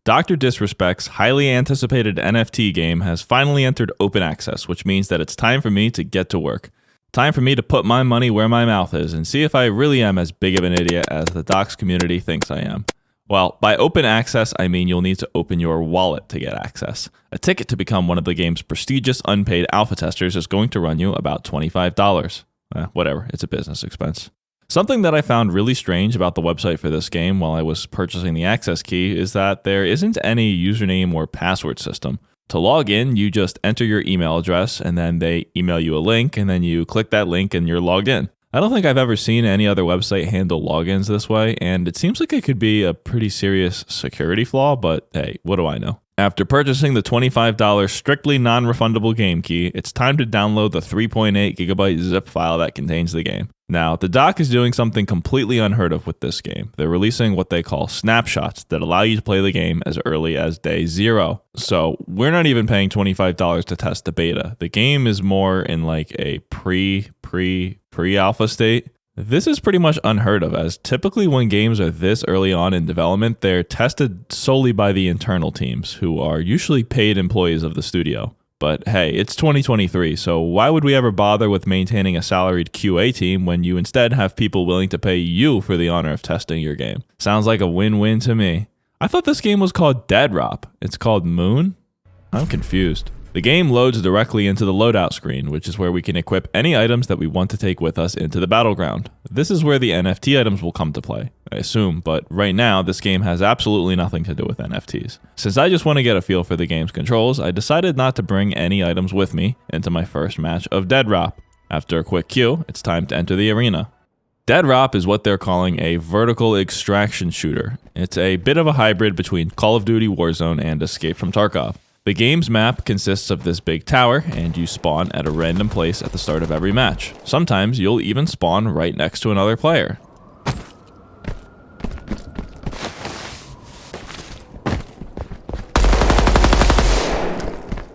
Dr. Disrespect's highly anticipated NFT game has finally entered open access, which means that it's time for me to get to work. Time for me to put my money where my mouth is and see if I really am as big of an idiot as the docs community thinks I am. Well, by open access, I mean you'll need to open your wallet to get access. A ticket to become one of the game's prestigious unpaid alpha testers is going to run you about $25. Whatever, it's a business expense. Something that I found really strange about the website for this game while I was purchasing the access key is that there isn't any username or password system. To log in, you just enter your email address and then they email you a link and then you click that link and you're logged in. I don't think I've ever seen any other website handle logins this way, and it seems like it could be a pretty serious security flaw, but hey, what do I know? After purchasing the $25 strictly non-refundable game key, it's time to download the 3.8 gigabyte zip file that contains the game. Now, the doc is doing something completely unheard of with this game. They're releasing what they call snapshots that allow you to play the game as early as day 0. So we're not even paying $25 to test the beta. The game is more in like a pre-alpha state. This is pretty much unheard of, as typically when games are this early on in development, they're tested solely by the internal teams, who are usually paid employees of the studio. But hey, it's 2023, so why would we ever bother with maintaining a salaried QA team when you instead have people willing to pay you for the honor of testing your game? Sounds like a win-win to me. I thought this game was called Deadrop. It's called Moon? I'm confused. The game loads directly into the loadout screen, which is where we can equip any items that we want to take with us into the battleground. This is where the NFT items will come to play, I assume, but right now this game has absolutely nothing to do with NFTs. Since I just want to get a feel for the game's controls, I decided not to bring any items with me into my first match of Deadrop. After a quick queue, it's time to enter the arena. Deadrop is what they're calling a vertical extraction shooter. It's a bit of a hybrid between Call of Duty Warzone and Escape from Tarkov. The game's map consists of this big tower, and you spawn at a random place at the start of every match. Sometimes you'll even spawn right next to another player.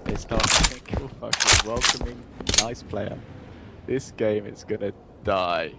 It's not a fucking welcoming, nice player. This game is gonna die.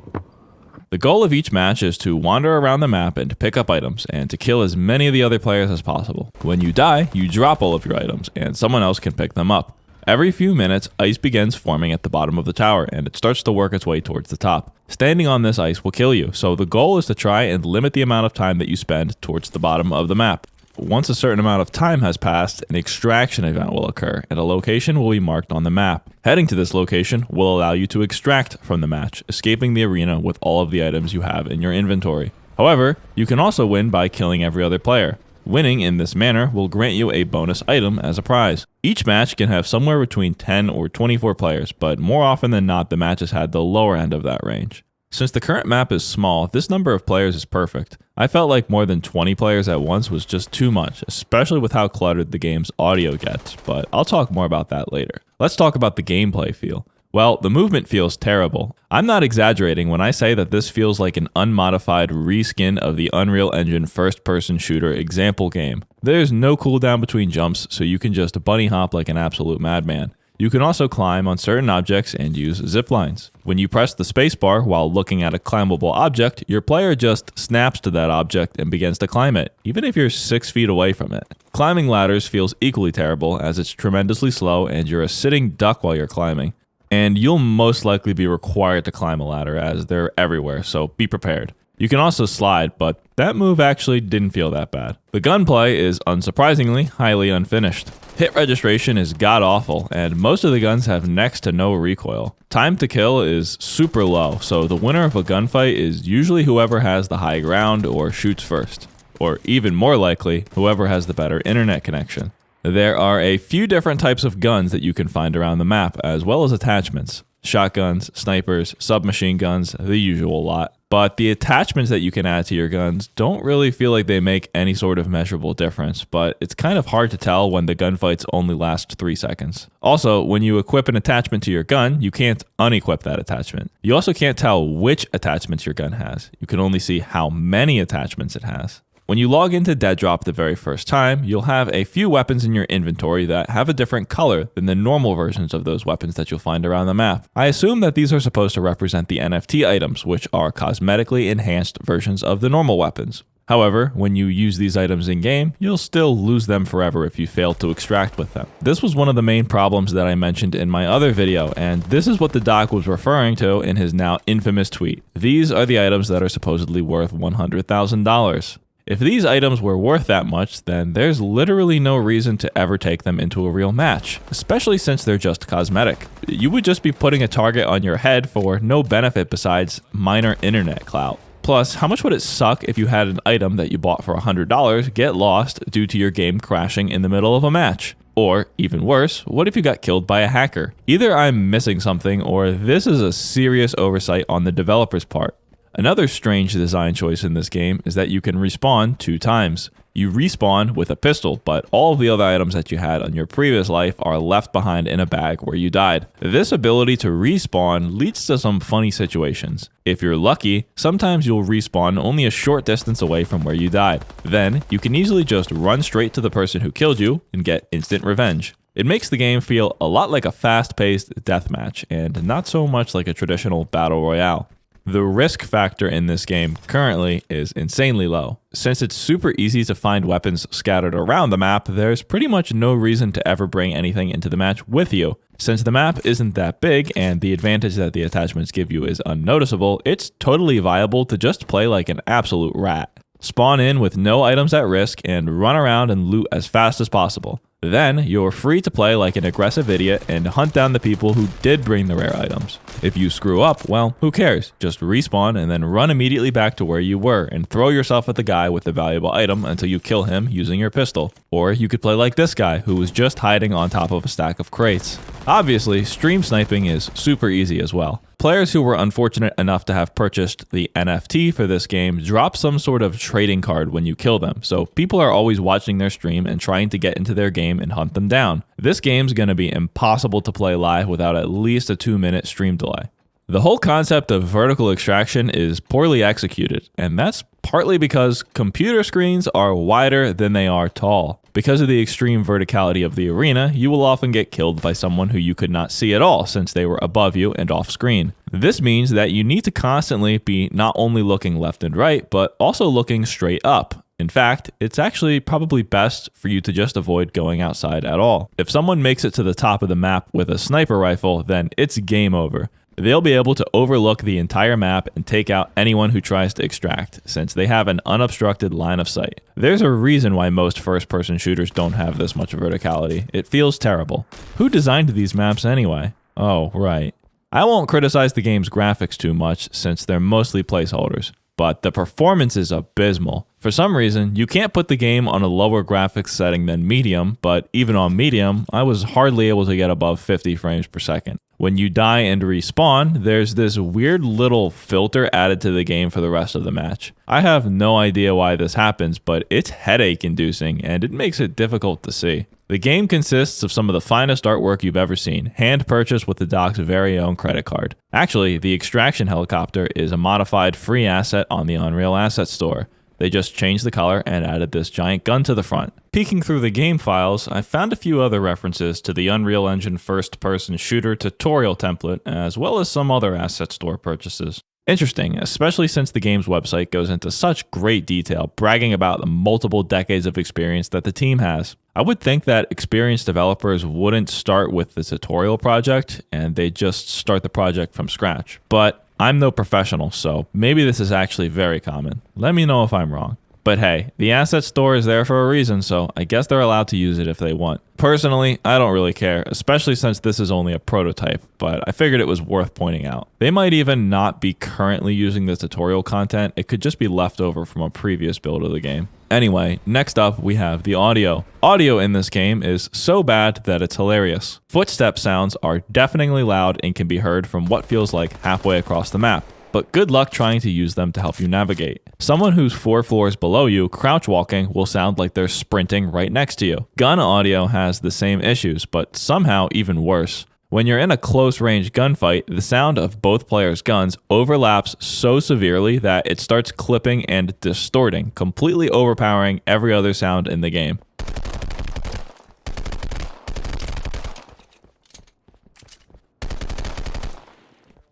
The goal of each match is to wander around the map and pick up items, and to kill as many of the other players as possible. When you die, you drop all of your items, and someone else can pick them up. Every few minutes, ice begins forming at the bottom of the tower, and it starts to work its way towards the top. Standing on this ice will kill you, so the goal is to try and limit the amount of time that you spend towards the bottom of the map. Once a certain amount of time has passed, an extraction event will occur, and a location will be marked on the map. Heading to this location will allow you to extract from the match, escaping the arena with all of the items you have in your inventory. However, you can also win by killing every other player. Winning in this manner will grant you a bonus item as a prize. Each match can have somewhere between 10 or 24 players, but more often than not, the matches had the lower end of that range. Since the current map is small, this number of players is perfect. I felt like more than 20 players at once was just too much, especially with how cluttered the game's audio gets, but I'll talk more about that later. Let's talk about the gameplay feel. Well, the movement feels terrible. I'm not exaggerating when I say that this feels like an unmodified reskin of the Unreal Engine first-person shooter example game. There's no cooldown between jumps, so you can just bunny hop like an absolute madman. You can also climb on certain objects and use zip lines. When you press the spacebar while looking at a climbable object, your player just snaps to that object and begins to climb it, even if you're 6 feet away from it. Climbing ladders feels equally terrible, as it's tremendously slow and you're a sitting duck while you're climbing. And you'll most likely be required to climb a ladder, as they're everywhere, so be prepared. You can also slide, but that move actually didn't feel that bad. The gunplay is unsurprisingly highly unfinished. Hit registration is god-awful, and most of the guns have next to no recoil. Time to kill is super low, so the winner of a gunfight is usually whoever has the high ground or shoots first. Or even more likely, whoever has the better internet connection. There are a few different types of guns that you can find around the map, as well as attachments. Shotguns, snipers, submachine guns, the usual lot. But the attachments that you can add to your guns don't really feel like they make any sort of measurable difference, but it's kind of hard to tell when the gunfights only last 3 seconds. Also, when you equip an attachment to your gun, you can't unequip that attachment. You also can't tell which attachments your gun has. You can only see how many attachments it has. When you log into Deadrop the very first time, you'll have a few weapons in your inventory that have a different color than the normal versions of those weapons that you'll find around the map. I assume that these are supposed to represent the NFT items, which are cosmetically enhanced versions of the normal weapons. However, when you use these items in-game, you'll still lose them forever if you fail to extract with them. This was one of the main problems that I mentioned in my other video, and this is what the doc was referring to in his now infamous tweet. These are the items that are supposedly worth $100,000. If these items were worth that much, then there's literally no reason to ever take them into a real match, especially since they're just cosmetic. You would just be putting a target on your head for no benefit besides minor internet clout. Plus, how much would it suck if you had an item that you bought for $100 get lost due to your game crashing in the middle of a match? Or, even worse, what if you got killed by a hacker? Either I'm missing something or this is a serious oversight on the developer's part. Another strange design choice in this game is that you can respawn 2 times. You respawn with a pistol, but all of the other items that you had on your previous life are left behind in a bag where you died. This ability to respawn leads to some funny situations. If you're lucky, sometimes you'll respawn only a short distance away from where you died. Then, you can easily just run straight to the person who killed you and get instant revenge. It makes the game feel a lot like a fast-paced deathmatch, and not so much like a traditional battle royale. The risk factor in this game currently is insanely low. Since it's super easy to find weapons scattered around the map, there's pretty much no reason to ever bring anything into the match with you. Since the map isn't that big and the advantage that the attachments give you is unnoticeable, it's totally viable to just play like an absolute rat. Spawn in with no items at risk and run around and loot as fast as possible. Then, you're free to play like an aggressive idiot and hunt down the people who did bring the rare items. If you screw up, well, who cares? Just respawn and then run immediately back to where you were and throw yourself at the guy with the valuable item until you kill him using your pistol. Or you could play like this guy who was just hiding on top of a stack of crates. Obviously, stream sniping is super easy as well. Players who were unfortunate enough to have purchased the NFT for this game drop some sort of trading card when you kill them, so people are always watching their stream and trying to get into their game and hunt them down. This game's gonna be impossible to play live without at least a 2-minute stream delay. The whole concept of vertical extraction is poorly executed, and that's partly because computer screens are wider than they are tall. Because of the extreme verticality of the arena, you will often get killed by someone who you could not see at all since they were above you and off screen. This means that you need to constantly be not only looking left and right, but also looking straight up. In fact, it's actually probably best for you to just avoid going outside at all. If someone makes it to the top of the map with a sniper rifle, then it's game over. They'll be able to overlook the entire map and take out anyone who tries to extract, since they have an unobstructed line of sight. There's a reason why most first-person shooters don't have this much verticality. It feels terrible. Who designed these maps anyway? Oh, right. I won't criticize the game's graphics too much, since they're mostly placeholders, but the performance is abysmal. For some reason, you can't put the game on a lower graphics setting than medium, but even on medium, I was hardly able to get above 50 frames per second. When you die and respawn, there's this weird little filter added to the game for the rest of the match. I have no idea why this happens, but it's headache-inducing, and it makes it difficult to see. The game consists of some of the finest artwork you've ever seen, hand-purchased with the doc's very own credit card. Actually, the extraction helicopter is a modified free asset on the Unreal Asset Store. They just changed the color and added this giant gun to the front. Peeking through the game files, I found a few other references to the Unreal Engine first-person shooter tutorial template, as well as some other asset store purchases. Interesting, especially since the game's website goes into such great detail, bragging about the multiple decades of experience that the team has. I would think that experienced developers wouldn't start with the tutorial project, and they'd just start the project from scratch. But I'm no professional, so maybe this is actually very common. Let me know if I'm wrong. But hey, the asset store is there for a reason, so I guess they're allowed to use it if they want. Personally, I don't really care, especially since this is only a prototype, but I figured it was worth pointing out. They might even not be currently using the tutorial content, it could just be left over from a previous build of the game. Anyway, next up we have the audio. Audio in this game is so bad that it's hilarious. Footstep sounds are deafeningly loud and can be heard from what feels like halfway across the map. But good luck trying to use them to help you navigate. Someone who's 4 floors below you crouch walking will sound like they're sprinting right next to you. Gun audio has the same issues, but somehow even worse. When you're in a close-range gunfight, the sound of both players' guns overlaps so severely that it starts clipping and distorting, completely overpowering every other sound in the game.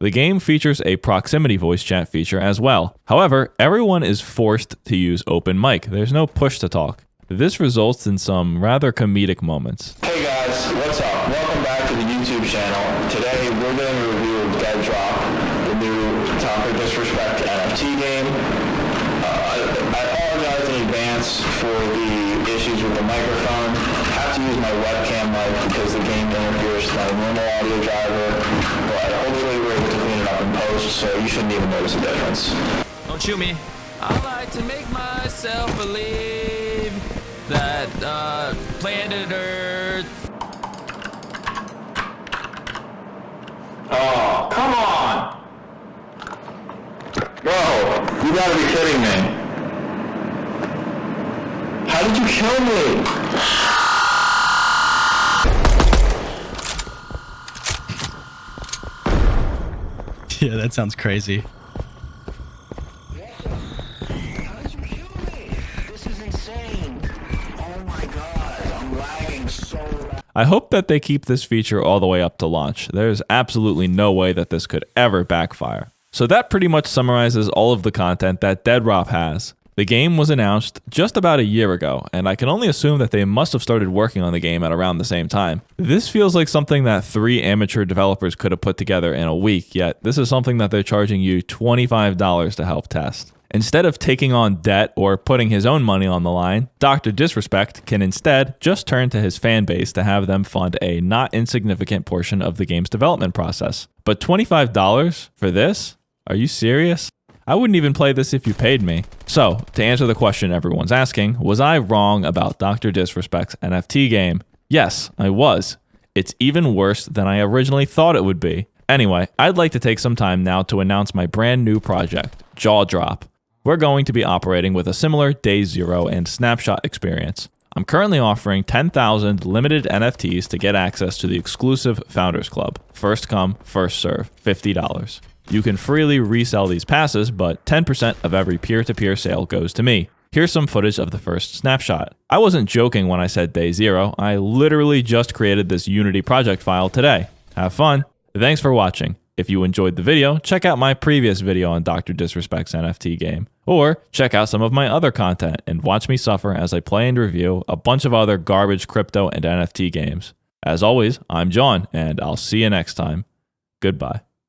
The game features a proximity voice chat feature as well. However, everyone is forced to use open mic. There's no push to talk. This results in some rather comedic moments. Hey guys, what's up? Welcome back to the YouTube channel. Today we're doing a review of Deadrop, the new drdisrespect NFT game. I apologize in advance for the issues with the microphone. I have to use my webcam mic because the game interferes with my normal audio driver, but hopefully we're able to clean it up in post, so you shouldn't even notice a difference. Don't shoot me. I like to make myself believe that planet Earth. Oh, come on! Bro, you gotta be kidding me. How did you kill me? Yeah, that sounds crazy. How did you kill me? This is insane. Oh my god, I'm lagging so bad. I hope that they keep this feature all the way up to launch. There's absolutely no way that this could ever backfire. So that pretty much summarizes all of the content that Deadrop has. The game was announced just about a year ago, and I can only assume that they must have started working on the game at around the same time. This feels like something that 3 amateur developers could have put together in a week, yet this is something that they're charging you $25 to help test. Instead of taking on debt or putting his own money on the line, Dr. Disrespect can instead just turn to his fan base to have them fund a not insignificant portion of the game's development process. But $25 for this? Are you serious? I wouldn't even play this if you paid me. So, to answer the question everyone's asking, was I wrong about Dr. Disrespect's NFT game? Yes, I was. It's even worse than I originally thought it would be. Anyway, I'd like to take some time now to announce my brand new project, Jaw Drop. We're going to be operating with a similar Day Zero and Snapshot experience. I'm currently offering 10,000 limited NFTs to get access to the exclusive Founders Club. First come, first serve, $50. You can freely resell these passes, but 10% of every peer-to-peer sale goes to me. Here's some footage of the first snapshot. I wasn't joking when I said Day Zero. I literally just created this Unity project file today. Have fun. Thanks for watching. If you enjoyed the video, check out my previous video on Dr. Disrespect's NFT game. Or check out some of my other content and watch me suffer as I play and review a bunch of other garbage crypto and NFT games. As always, I'm John, and I'll see you next time. Goodbye.